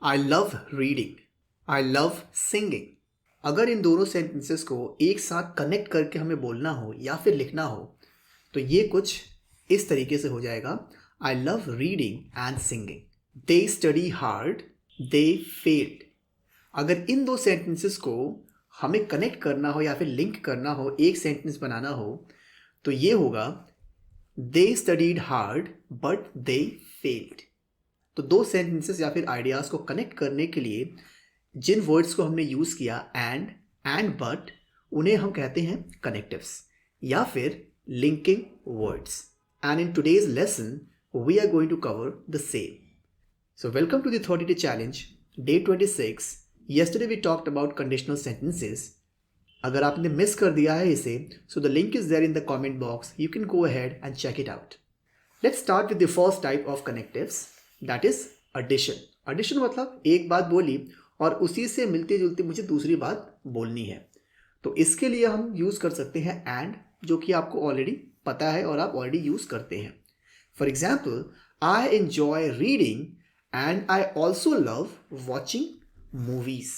I love reading, I love singing. अगर इन दोनों sentences को एक साथ कनेक्ट करके हमें बोलना हो या फिर लिखना हो तो ये कुछ इस तरीके से हो जाएगा। I love reading and singing, they study hard, they failed. अगर इन दो सेंटेंसेस को हमें कनेक्ट करना हो या फिर लिंक करना हो, एक सेंटेंस बनाना हो, तो ये होगा दे studied hard but they failed. तो दो सेंटेंसेस या फिर आइडियाज को कनेक्ट करने के लिए जिन वर्ड्स को हमने यूज किया एंड बट, उन्हें हम कहते हैं कनेक्टिव्स या फिर linking words. And in today's lesson we are going to cover the same. So welcome to the 30 day challenge, day 26। yesterday we talked about conditional sentences. अगर आपने मिस कर दिया है इसे, so the link is there in the comment box. You can go ahead and check it out. Let's start with the first type of connectives, that is addition. Addition मतलब एक बात बोली और उसी से मिलती जुलती मुझे दूसरी बात बोलनी है। तो इसके लिए हम यूज़ कर सकते हैं and, जो कि आपको ऑलरेडी पता है और आप ऑलरेडी यूज़ करते हैं। For example, I enjoy reading and I also love watching movies.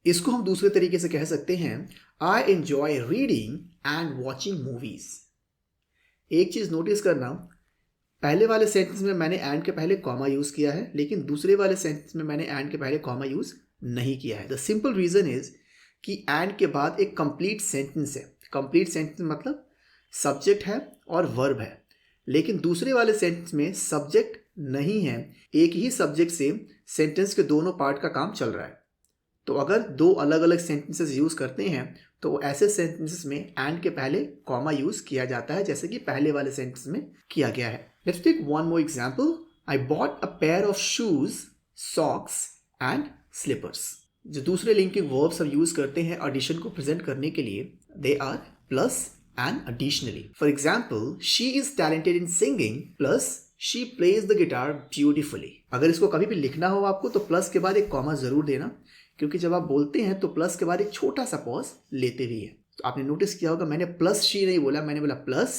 इसको हम दूसरे तरीके से कह सकते हैं I enjoy reading and watching movies. एक चीज़ नोटिस करना, पहले वाले सेंटेंस में मैंने एंड के पहले कॉमा यूज़ किया है, लेकिन दूसरे वाले सेंटेंस में मैंने एंड के पहले कॉमा यूज़ नहीं किया है। द सिंपल रीज़न इज़ कि एंड के बाद एक कंप्लीट सेंटेंस है। कंप्लीट सेंटेंस मतलब सब्जेक्ट है और वर्ब है, लेकिन दूसरे वाले सेंटेंस में सब्जेक्ट नहीं है। एक ही सब्जेक्ट से सेंटेंस के दोनों पार्ट का काम चल रहा है। तो अगर दो अलग अलग सेंटेंसेस यूज़ करते हैं तो ऐसे सेंटेंसेस में एंड के पहले कॉमा यूज़ किया जाता है, जैसे कि पहले वाले सेंटेंस में किया गया है। Let's take one more example. I bought a pair of shoes, socks and slippers. जो दूसरे लिंकिंग वर्ब्स हम यूज़ करते हैं एडिशन को प्रेजेंट करने के लिए, they are plus and additionally. For example, she is talented in singing plus she plays the guitar beautifully. अगर इसको कभी भी लिखना हो आपको तो प्लस के बाद एक कॉमा ज़रूर देना, क्योंकि जब आप बोलते हैं तो प्लस के बाद एक छोटा सा पॉज लेते भी हैं। तो आपने नोटिस किया होगा मैंने प्लस शी नहीं बोला, मैंने बोला plus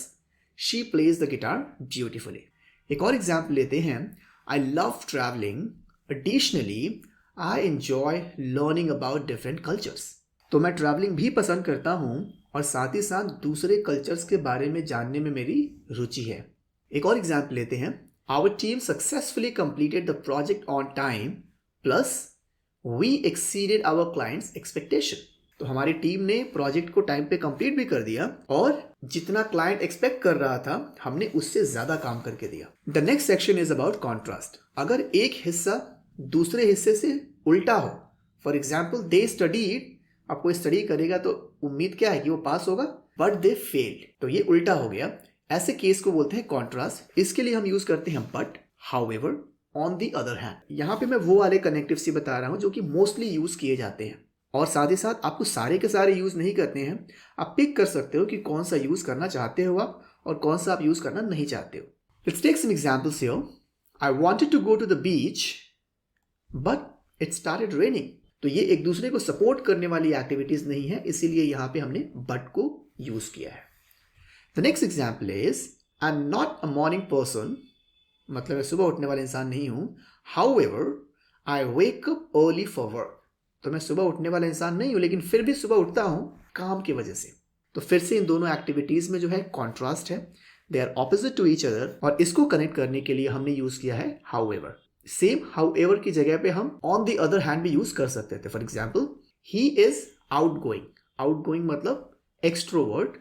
she plays the guitar beautifully. एक और एग्जाम्पल लेते हैं। I love travelling, additionally I enjoy learning about different cultures. तो मैं ट्रैवलिंग भी पसंद करता हूँ और साथ ही साथ दूसरे कल्चर्स के बारे में जानने में मेरी रुचि है। एक और एग्जाम्पल लेते हैं। Our team successfully completed the project on time plus we exceeded our clients expectation. तो हमारी टीम ने प्रोजेक्ट को टाइम पे कंप्लीट भी कर दिया और जितना क्लाइंट एक्सपेक्ट कर रहा था हमने उससे ज्यादा काम करके दिया। The next section is about contrast. अगर एक हिस्सा दूसरे हिस्से से उल्टा हो, फॉर एग्जाम्पल दे स्टडीड, अब कोई स्टडी करेगा तो उम्मीद क्या है कि वो पास होगा, बट दे फेल्ड, तो ये उल्टा हो गया। ऐसे केस को बोलते हैं कॉन्ट्रास्ट। इसके लिए हम यूज करते हैं but, however, on the other hand. यहाँ पे मैं वो वाले कनेक्टिव से बता रहा हूँ जो कि मोस्टली यूज किए जाते हैं, और साथ ही साथ आपको सारे के सारे यूज नहीं करते हैं। आप पिक कर सकते हो कि कौन सा यूज करना चाहते हो आप और कौन सा आप यूज करना नहीं चाहते हो। Let's take some examples here. I wanted to go to the beach but it started raining. तो ये एक दूसरे को सपोर्ट करने वाली एक्टिविटीज नहीं है, इसीलिए यहाँ पे हमने बट को यूज किया है। The next example is I am not a morning person, मतलब मैं सुबह उठने वाला इंसान नहीं हूँ। However I wake up early for work. तो मैं सुबह उठने वाला इंसान नहीं हूँ, लेकिन फिर भी सुबह उठता हूँ काम की वजह से। तो फिर से इन दोनों एक्टिविटीज में जो है कॉन्ट्रास्ट है, they are opposite to each other, और इसको कनेक्ट करने के लिए हमने यूज किया है हाउएवर। सेम हाउएवर की जगह पे हम ऑन द अदर हैंड भी यूज कर सकते थे। For example, he is outgoing. Outgoing मतलब extrovert.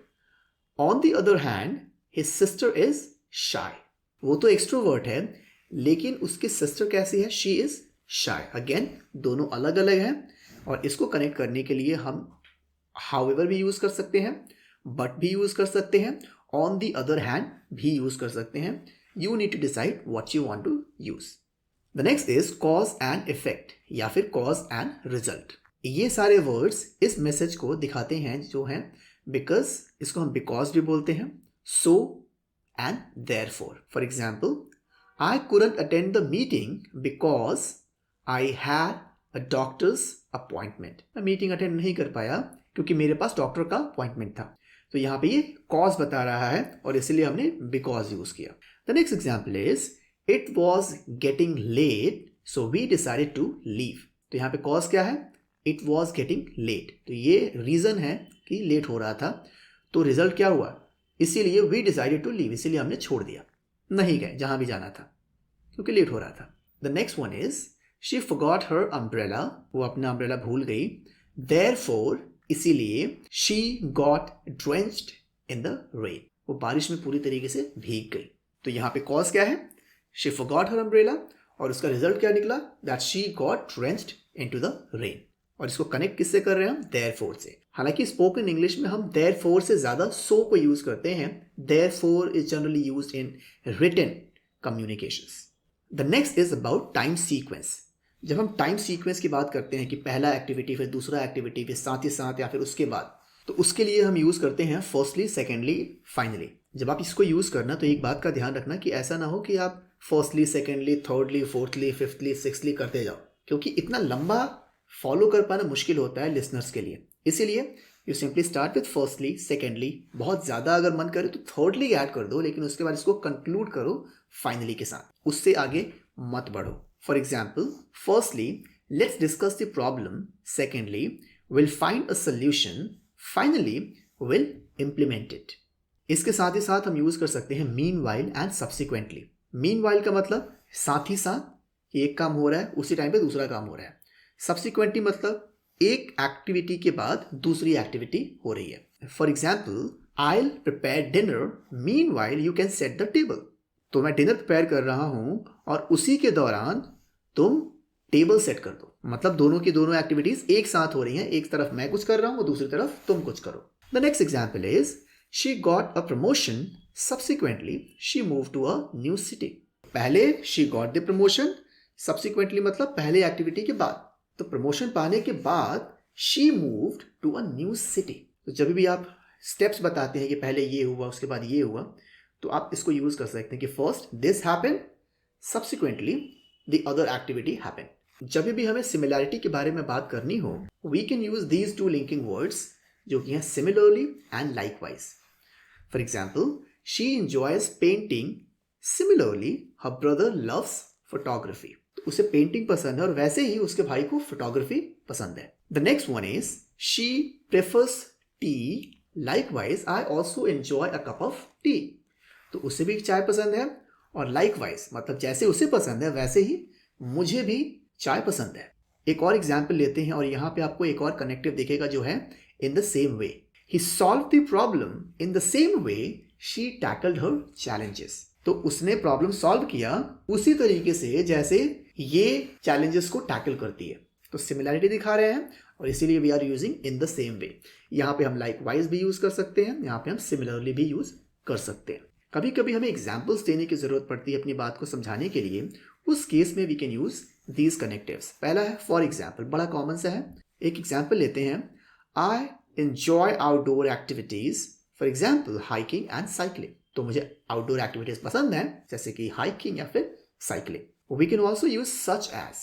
On the other hand his sister is shy. वो तो एक्सट्रोवर्ट है, लेकिन उसकी सिस्टर कैसी है? She is shy. अगेन दोनों अलग अलग हैं, और इसको कनेक्ट करने के लिए हम हाउएवर भी यूज कर सकते हैं, बट भी यूज कर सकते हैं, ऑन द अदर हैंड भी यूज कर सकते हैं। You need to decide what you want to use. The next is cause and effect या फिर कॉज एंड रिजल्ट। ये सारे वर्ड्स इस मैसेज को दिखाते हैं जो हैं बिकॉज, इसको हम बिकॉज भी बोलते हैं, so and therefore. For example, I couldn't attend the meeting because I had a doctor's appointment. मैं मीटिंग अटेंड नहीं कर पाया क्योंकि मेरे पास डॉक्टर का अपॉइंटमेंट था। तो यहाँ पे ये कॉज बता रहा है और इसलिए हमने बिकॉज यूज किया। The next example is it was getting late so we decided to leave. तो यहाँ पे कॉज क्या है? It was getting late. तो ये रीज़न है कि लेट हो रहा था। तो रिजल्ट क्या हुआ? इसीलिए वी डिसाइडेड टू लीव, इसीलिए हमने छोड़ दिया, नहीं गए जहाँ भी जाना था क्योंकि लेट हो रहा था। The next one is she forgot her umbrella. वो अपना अम्ब्रेला भूल गई। देयरफॉर, इसीलिए she got drenched in the rain. वो बारिश में पूरी तरीके से भीग गई। तो यहाँ पे कॉज क्या है? शी फॉरगॉट हर अम्ब्रेला, और उसका रिजल्ट क्या निकला? That she got drenched into the rain. और इसको कनेक्ट किससे कर रहे हैं हम? देयरफॉर से। हालांकि स्पोकन इंग्लिश में हम देयरफॉर से ज़्यादा सो को यूज़ करते हैं। Therefore is generally used in written communications. The next is about time sequence. जब हम टाइम सीक्वेंस की बात करते हैं कि पहला एक्टिविटी फिर दूसरा एक्टिविटी फिर साथ ही साथ या फिर उसके बाद, तो उसके लिए हम यूज़ करते हैं फर्स्टली, सेकेंडली, फाइनली। जब आप इसको यूज़ करना तो एक बात का ध्यान रखना कि ऐसा ना हो कि आप firstly, secondly, thirdly, fourthly, fifthly, sixthly करते जाओ, क्योंकि इतना लंबा फॉलो कर पाना मुश्किल होता है लिसनर्स के लिए। इसीलिए you simply start with firstly, secondly, बहुत ज़्यादा अगर मन करे तो थर्डली ऐड कर दो, लेकिन उसके बाद इसको कंक्लूड करो फाइनली के साथ, उससे आगे मत बढ़ो। For example, firstly let's discuss the problem, secondly will find a solution, finally will implement it. इसके साथ ही साथ हम यूज़ कर सकते हैं मीनवाइल एंड सब्सिक्वेंटली। मीनवाइल का मतलब साथ ही साथ, कि एक काम हो रहा है उसी टाइम पे दूसरा काम हो रहा है। सब्सिक्वेंटली मतलब एक एक्टिविटी के बाद दूसरी एक्टिविटी हो रही है। For example, I will prepare dinner, meanwhile you can set the table. तो मैं डिनर प्रिपेयर कर रहा हूं और उसी के दौरान तुम टेबल सेट कर दो। मतलब दोनों की दोनों एक्टिविटीज एक साथ हो रही हैं, एक तरफ मैं कुछ कर रहा हूं और दूसरी तरफ तुम कुछ करो। The next example is she got a promotion, subsequently she move to a new city. पहले she got the promotion, subsequently मतलब पहले एक्टिविटी के बाद। तो प्रमोशन पाने के बाद she moved to a new city. तो जब भी आप स्टेप्स बताते हैं कि पहले ये हुआ उसके बाद ये हुआ, तो आप इसको यूज कर सकते हैं कि first this happened, subsequently the other activity happened. जब भी हमें सिमिलैरिटी के बारे में बात करनी हो, we can use these two linking words, जो कि हैं similarly and likewise. For example, she enjoys painting, similarly her brother loves photography. तो उसे पेंटिंग पसंद है और वैसे ही उसके भाई को फोटोग्राफी पसंद है। The next one is she prefers T, likewise I also enjoy a cup of T. तो उसे भी चाय पसंद है और लाइकवाइज मतलब जैसे उसे पसंद है वैसे ही मुझे भी चाय पसंद है। एक और एग्जाम्पल लेते हैं और यहाँ पे आपको एक और कनेक्टिव दिखेगा जो है इन the same way. He solve the problem in the same way she tackled her challenges. तो उसने प्रॉब्लम सॉल्व किया उसी तरीके से जैसे ये चैलेंजेस को टैकल करती है। तो सिमिलैरिटी दिखा रहे हैं और इसीलिए we are using in the same way. यहाँ पे हम लाइकवाइज भी यूज कर सकते हैं, यहाँ पे हम सिमिलरली भी यूज कर सकते हैं। कभी कभी हमें एग्जाम्पल्स देने की जरूरत पड़ती है अपनी बात को समझाने के लिए, उस केस में we can use these connectives. पहला है फॉर एग्जाम्पल, बड़ा कॉमन सा है। एक एग्जाम्पल लेते हैं, I enjoy outdoor activities, for example hiking and cycling. तो मुझे आउटडोर एक्टिविटीज पसंद है जैसे कि हाइकिंग या फिर cycling. We can also use such as,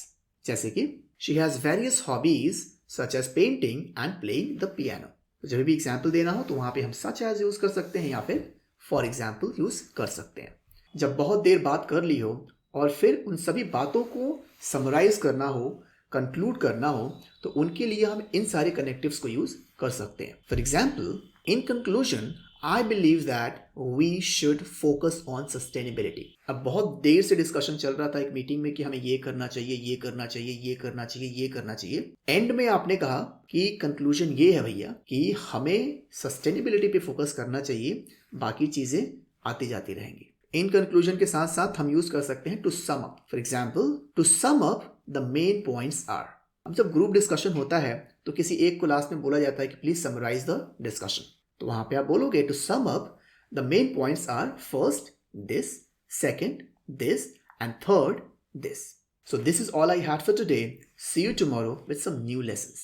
जैसे कि she has various hobbies such as painting and playing the piano. तो जब भी एग्जाम्पल देना हो तो वहां पे हम सच एज यूज कर सकते हैं या फिर फॉर एग्जाम्पल यूज कर सकते हैं। जब बहुत देर बात कर ली हो और फिर उन सभी बातों को समराइज करना हो, कंक्लूड करना हो, तो उनके लिए हम इन सारे कनेक्टिव्स को यूज कर सकते हैं। For example, in conclusion I believe that we should focus on sustainability. अब बहुत देर से डिस्कशन चल रहा था एक मीटिंग में कि हमें ये करना चाहिए, ये करना चाहिए, ये करना चाहिए, ये करना चाहिए। एंड में आपने कहा कि कंक्लूजन ये है भैया कि हमें सस्टेनेबिलिटी पे फोकस करना चाहिए, बाकी चीजें आती जाती रहेंगी। इन कंक्लूजन के साथ साथ हम यूज कर सकते हैं to sum up. For example, to sum up the main points are. अब जब ग्रुप डिस्कशन होता है तो किसी एक को लास्ट में बोला जाता है कि प्लीज समराइज द डिस्कशन। तो वहां पे आप बोलोगे to sum up the main points are first this, second this and third this. So this is all I had for today. See you tomorrow with some new lessons.